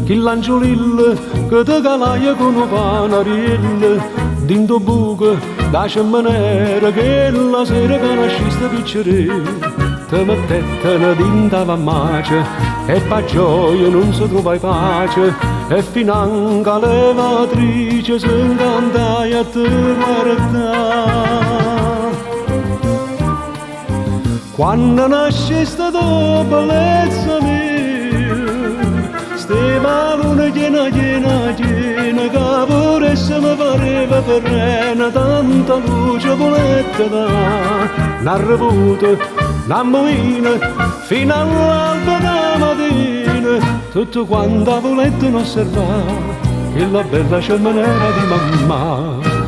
chi l'angiolil, che te calaia con un panariello, dinto buco, da cemmanera, che la sera che nasciste piccerè. Te mettettene dintava mace, e pa gioia non si trova pace, e finanche la levatrice si incantai a te guardare. Quando nasce sta tua bellezza mia, ste malune piena, che pure se mi pareva perrena, tanta luce volette da, n'arrevuto, n'ammoina, fino all'alba da mattina, tutto quanto volette osservare, che la bella cemmanera di mamma.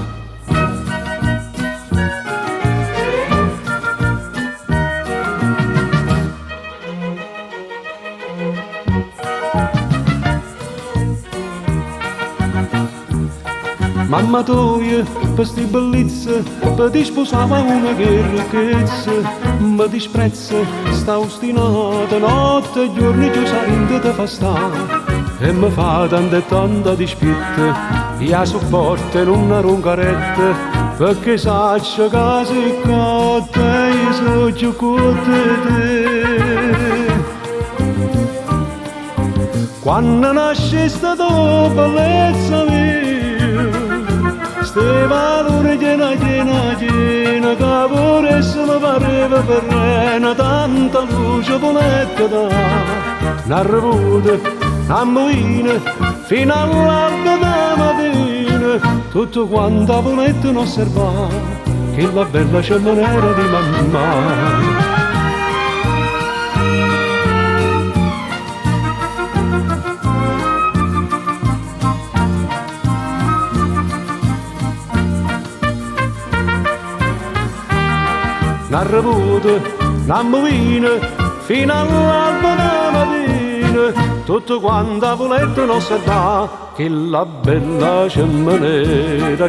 Mamma tua, per sti bellezze, per ti sposava una che ricchezza, mi disprezza, sta ostinata, notte e giorni giù sarinde te fa stare, e mi fa tanta e tanta dispietta, io sopporto in una roncaretta, perché saccio che sei cotta e io so giù con te. Quando nasce sta tua bellezza mia, ste valore piena, che pure se mi pareva perrena, tanta luce volette da, n'arrevuta, n'ammoina, fino all'alba da mattina, tutto quanto volette osservare, che la bella cemmanera di mamma. N'arrevuta, n'ammoina, fino all'alba da mattina, tutto quanto volete osservare, che la bella cemmanera